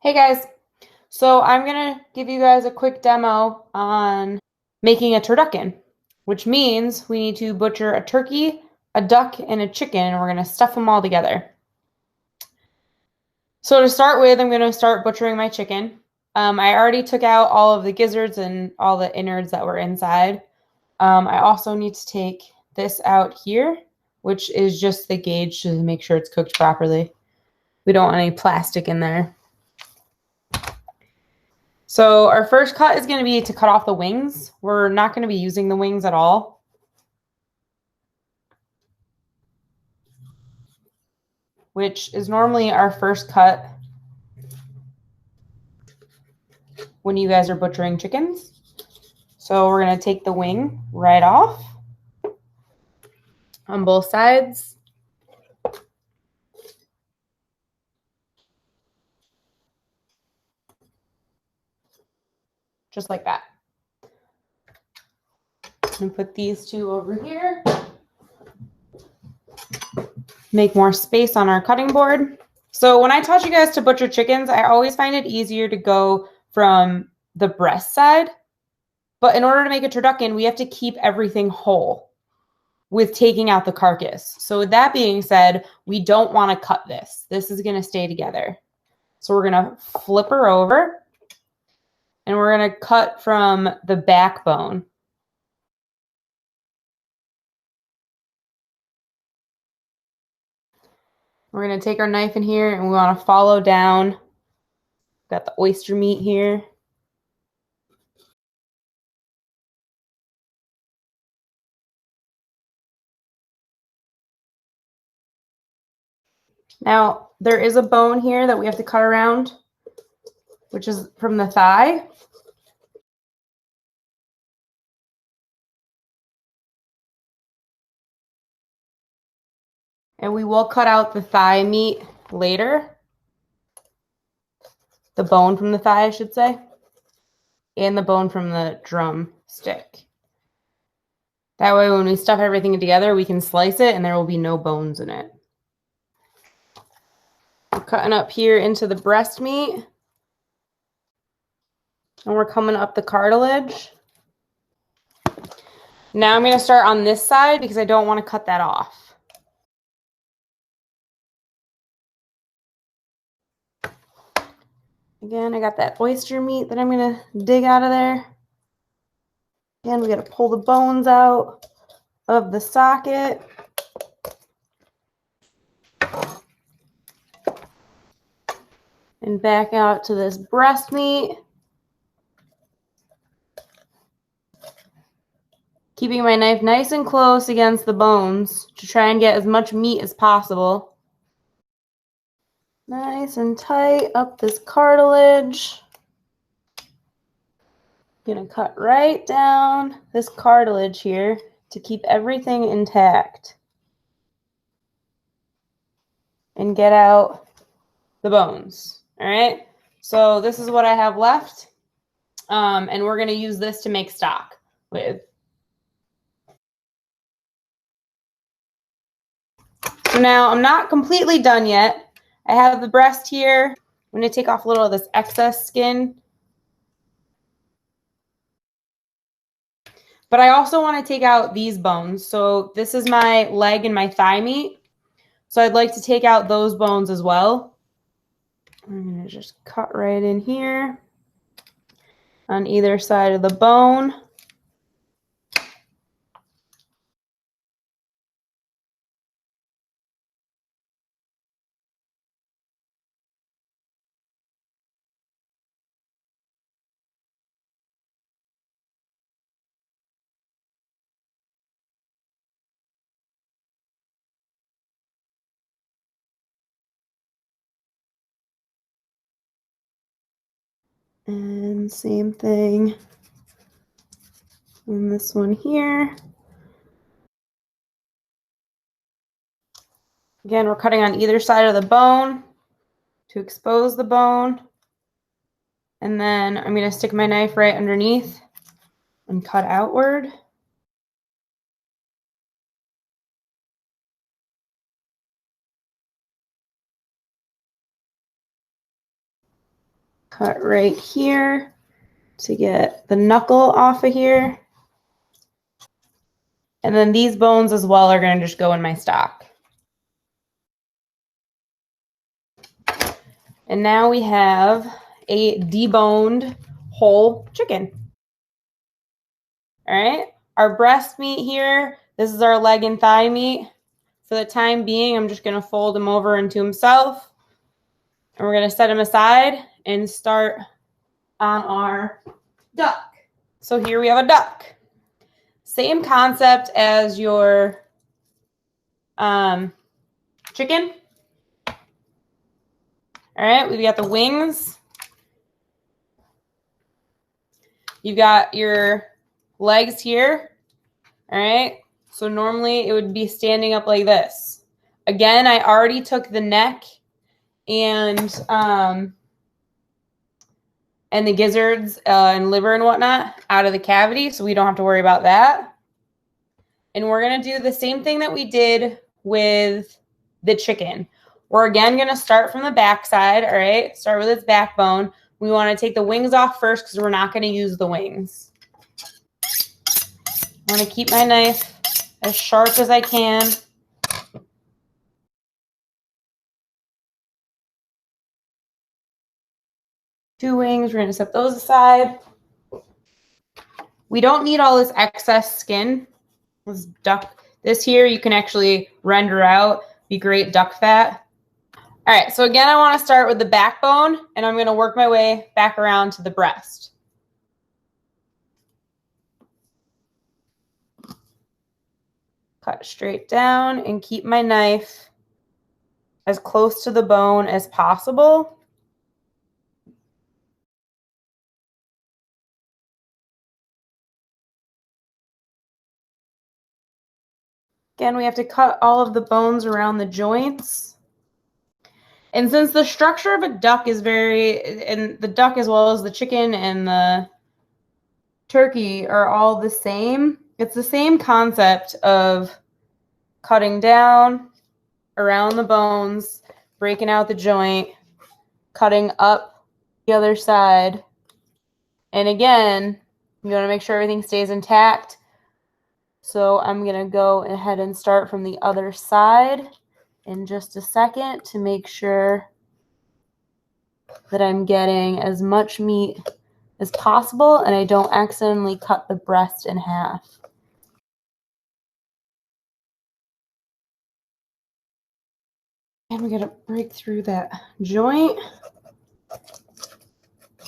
Hey guys, so I'm gonna give you guys a quick demo on making a turducken, which means we need to butcher a turkey, a duck, and a chicken, and we're gonna stuff them all together. So to start with, I'm gonna start butchering my chicken. I already took out all of the gizzards and all the innards that were inside. I also need to take this out here, which is just the gauge to make sure it's cooked properly. We don't want any plastic in there. So our first cut is going to be to cut off the wings. We're not going to be using the wings at all. Which is normally our first cut when you guys are butchering chickens. So we're going to take the wing right off on both sides. Just like that. And put these two over here. Make more space on our cutting board. So when I taught you guys to butcher chickens, I always find it easier to go from the breast side. But in order to make a turducken, we have to keep everything whole with taking out the carcass. So with that being said, we don't want to cut this. This is going to stay together. So we're going to flip her over and we're going to cut from the backbone. We're going to take our knife in here and we want to follow down. Got the oyster meat here. Now, there is a bone here that we have to cut around, which is from the thigh. And we will cut out the thigh meat later. The bone from the thigh, I should say. And the bone from the drum stick. That way when we stuff everything together, we can slice it and there will be no bones in it. We're cutting up here into the breast meat. And we're coming up the cartilage. Now I'm going to start on this side because I don't want to cut that off. Again, I got that oyster meat that I'm going to dig out of there. Again, we got to pull the bones out of the socket. And back out to this breast meat. Keeping my knife nice and close against the bones to try and get as much meat as possible. Nice and tight up this cartilage. Gonna cut right down this cartilage here to keep everything intact. And get out the bones. All right, so this is what I have left. And we're gonna use this to make stock with. So now I'm not completely done yet. I have the breast here. I'm going to take off a little of this excess skin. But I also want to take out these bones. So this is my leg and my thigh meat. So I'd like to take out those bones as well. I'm going to just cut right in here on either side of the bone. And same thing on this one here. Again, we're cutting on either side of the bone to expose the bone. And then I'm going to stick my knife right underneath and cut outward. cut right here to get the knuckle off of here. And then these bones as well are going to just go in my stock. And now we have a deboned whole chicken. All right, our breast meat here, this is our leg and thigh meat. For the time being, I'm just going to fold him over into himself. And we're going to set him aside and start on our duck. So here we have a duck. Same concept as your chicken. All right, we've got the wings. You've got your legs here. All right, so normally it would be standing up like this. Again, I already took the neck and the gizzards and liver and whatnot out of the cavity, so we don't have to worry about that. And we're going to do the same thing that we did with the chicken. We're again going to start from the back side, all right? Start with its backbone. We want to take the wings off first because we're not going to use the wings. I want to keep my knife as sharp as I can. Two wings, we're going to set those aside. We don't need all this excess skin. This duck, this here you can actually render out, be great duck fat. All right, so again, I want to start with the backbone, and I'm going to work my way back around to the breast. Cut straight down and keep my knife as close to the bone as possible. Again, we have to cut all of the bones around the joints. And since the structure of a duck is and the duck as well as the chicken and the turkey are all the same, it's the same concept of cutting down around the bones, breaking out the joint, cutting up the other side. And again, you want to make sure everything stays intact. So I'm going to go ahead and start from the other side in just a second to make sure that I'm getting as much meat as possible and I don't accidentally cut the breast in half. And we're going to break through that joint.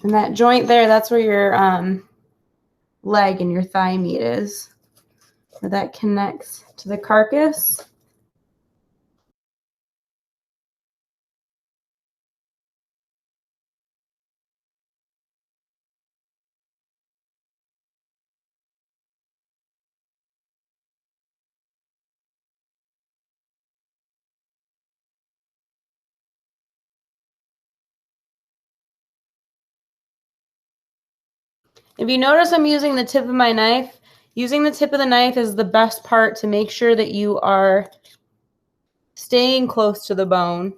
And that joint there, that's where your leg and your thigh meat is. Where that connects to the carcass. If you notice I'm using the tip of my knife, using the tip of the knife is the best part to make sure that you are staying close to the bone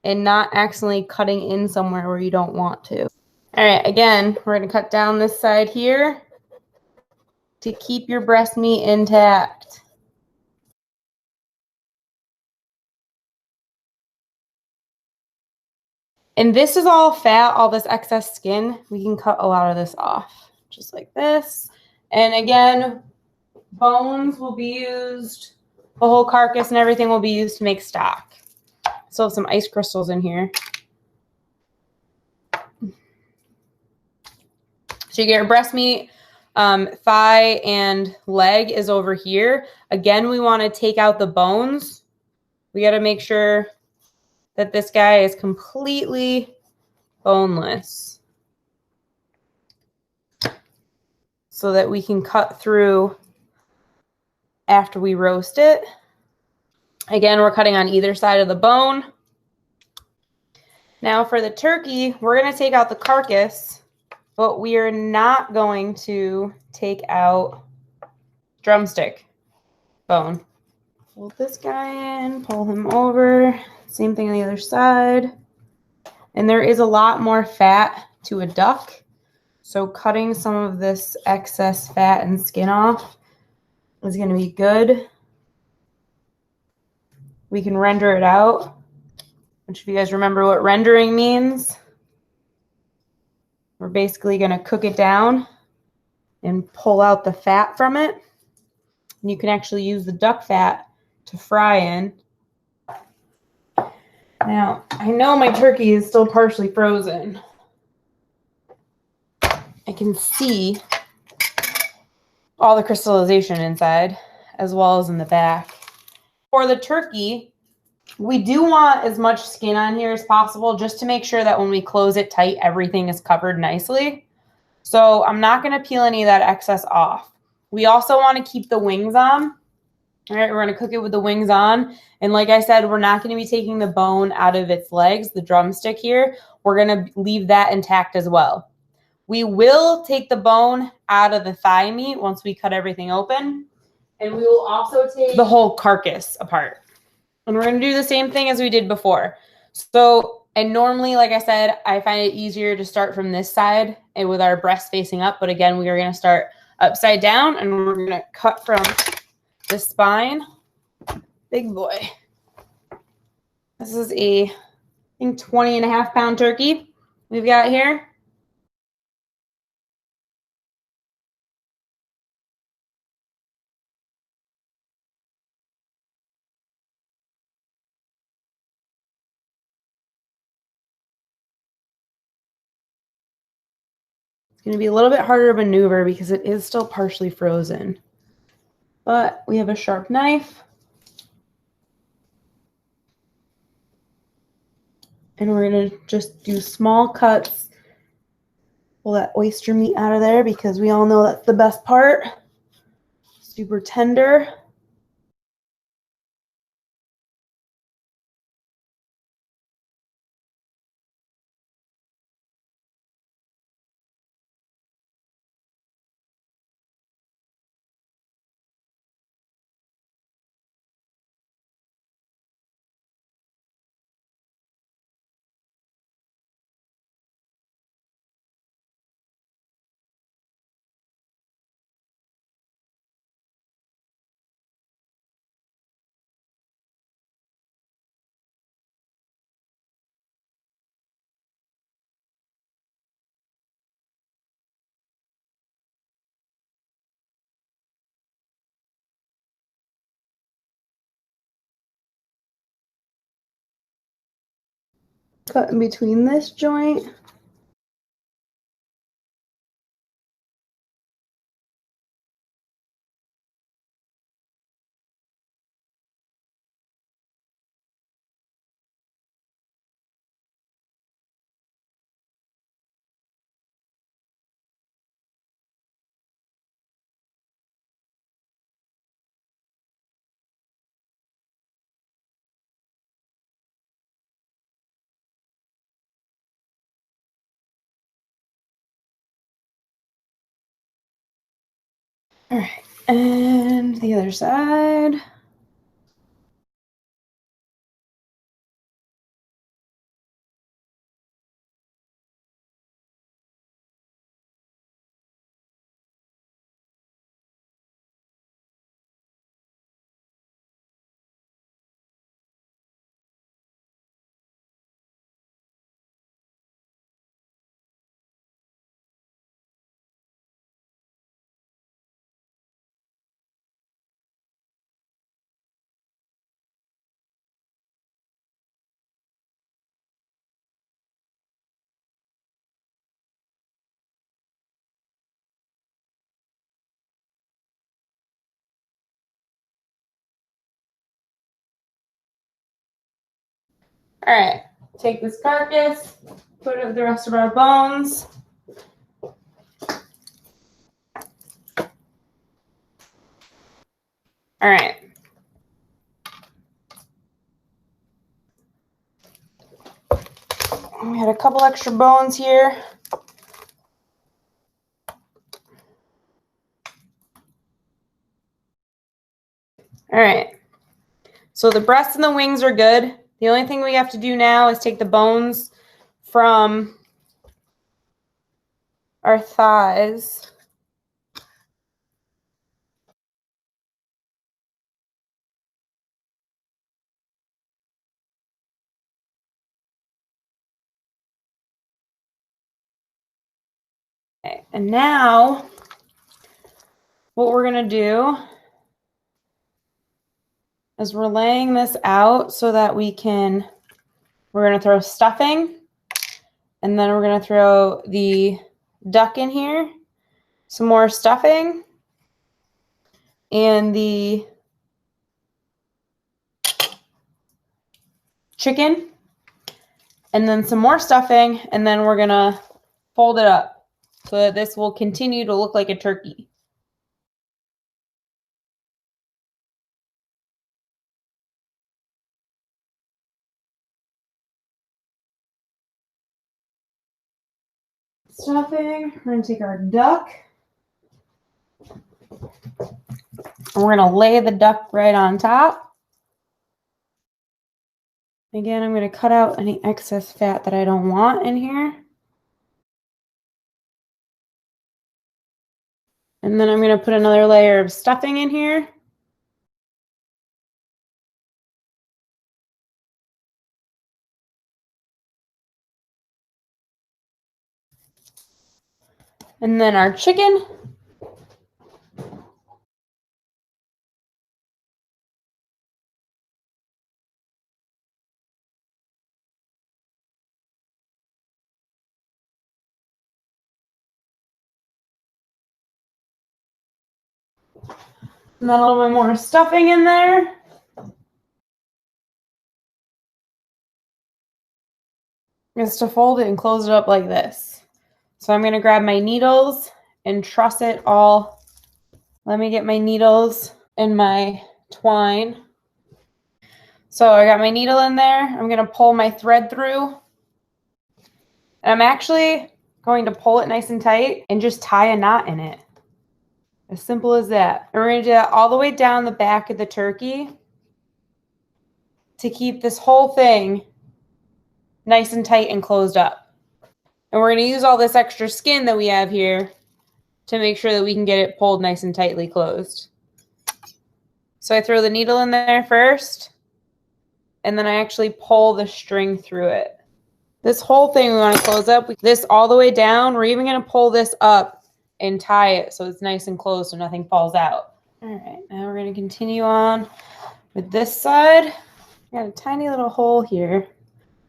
and not accidentally cutting in somewhere where you don't want to. All right, again, we're going to cut down this side here to keep your breast meat intact. And this is all fat, all this excess skin. We can cut a lot of this off, just like this. And again, bones will be used, the whole carcass and everything will be used to make stock. So some ice crystals in here. So you get your breast meat, thigh and leg is over here. Again, we want to take out the bones. We got to make sure that this guy is completely boneless so that we can cut through after we roast it. Again, we're cutting on either side of the bone. Now for the turkey, we're going to take out the carcass, but we are not going to take out drumstick bone. Pull this guy in, pull him over. Same thing on the other side. And there is a lot more fat to a duck. So cutting some of this excess fat and skin off is going to be good. We can render it out, which if you guys remember what rendering means, we're basically going to cook it down and pull out the fat from it. And you can actually use the duck fat to fry in. Now, I know my turkey is still partially frozen. I can see all the crystallization inside, as well as in the back. For the turkey, we do want as much skin on here as possible just to make sure that when we close it tight, everything is covered nicely. So I'm not going to peel any of that excess off. We also want to keep the wings on. All right, we're going to cook it with the wings on. And like I said, we're not going to be taking the bone out of its legs, the drumstick here. We're going to leave that intact as well. We will take the bone out of the thigh meat once we cut everything open. And we will also take the whole carcass apart. And we're going to do the same thing as we did before. So, and normally, like I said, I find it easier to start from this side and with our breast facing up. But again, we are going to start upside down and we're going to cut from the spine. Big boy. This is a, I think, 20.5-pound turkey we've got here. It's going to be a little bit harder to maneuver because it is still partially frozen. But we have a sharp knife. And we're going to just do small cuts. Pull that oyster meat out of there because we all know that's the best part. Super tender. Cut in between this joint. All right, and the other side. All right, take this carcass, put it with the rest of our bones. All right. We had a couple extra bones here. All right. So the breast and the wings are good. The only thing we have to do now is take the bones from our thighs. Okay, and now what we're going to do is we're laying this out so that we're going to throw stuffing, and then we're going to throw the duck in here, some more stuffing, and the chicken, and then some more stuffing, and then we're going to fold it up so that this will continue to look like a turkey. Stuffing, we're going to take our duck, and we're going to lay the duck right on top. Again, I'm going to cut out any excess fat that I don't want in here. And then I'm going to put another layer of stuffing in here. And then our chicken. And then a little bit more stuffing in there. Just to fold it and close it up like this. So I'm going to grab my needles and truss it all. Let me get my needles and my twine. So I got my needle in there. I'm going to pull my thread through. And I'm actually going to pull it nice and tight and just tie a knot in it. As simple as that. And we're going to do that all the way down the back of the turkey to keep this whole thing nice and tight and closed up. And we're going to use all this extra skin that we have here to make sure that we can get it pulled nice and tightly closed. So I throw the needle in there first, and then I actually pull the string through it. This whole thing we want to close up. This all the way down. We're even going to pull this up and tie it so it's nice and closed so nothing falls out. All right, now we're going to continue on with this side. I got a tiny little hole here.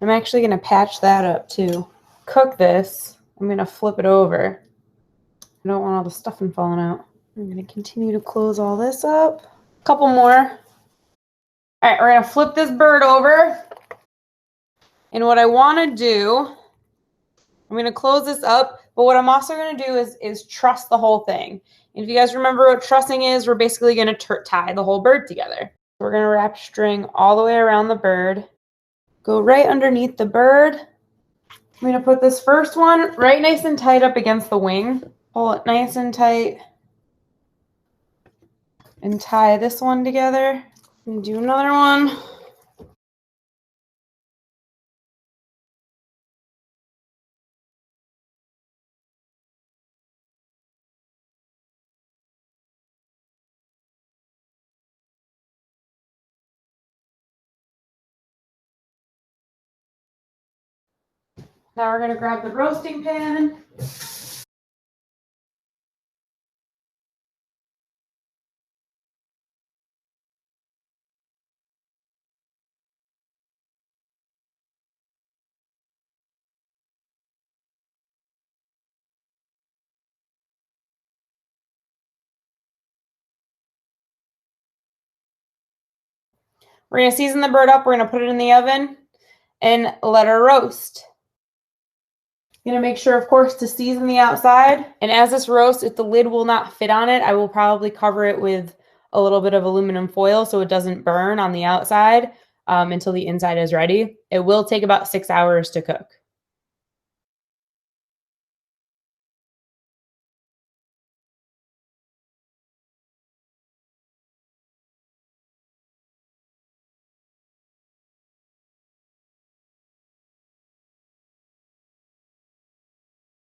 I'm actually going to patch that up too. Cook this. I'm going to flip it over. I don't want all the stuffing falling out. I'm going to continue to close all this up. A couple more. All right, we're going to flip this bird over. And what I want to do, I'm going to close this up, but what I'm also going to do is truss the whole thing. And if you guys remember what trussing is, we're basically going to tie the whole bird together. We're going to wrap string all the way around the bird. Go right underneath the bird. I'm going to put this first one right nice and tight up against the wing. Pull it nice and tight. And tie this one together. And do another one. Now we're going to grab the roasting pan. We're going to season the bird up. We're going to put it in the oven and let her roast. You're going to make sure, of course, to season the outside. And as this roasts, if the lid will not fit on it, I will probably cover it with a little bit of aluminum foil so it doesn't burn on the outside until the inside is ready. It will take about 6 hours to cook.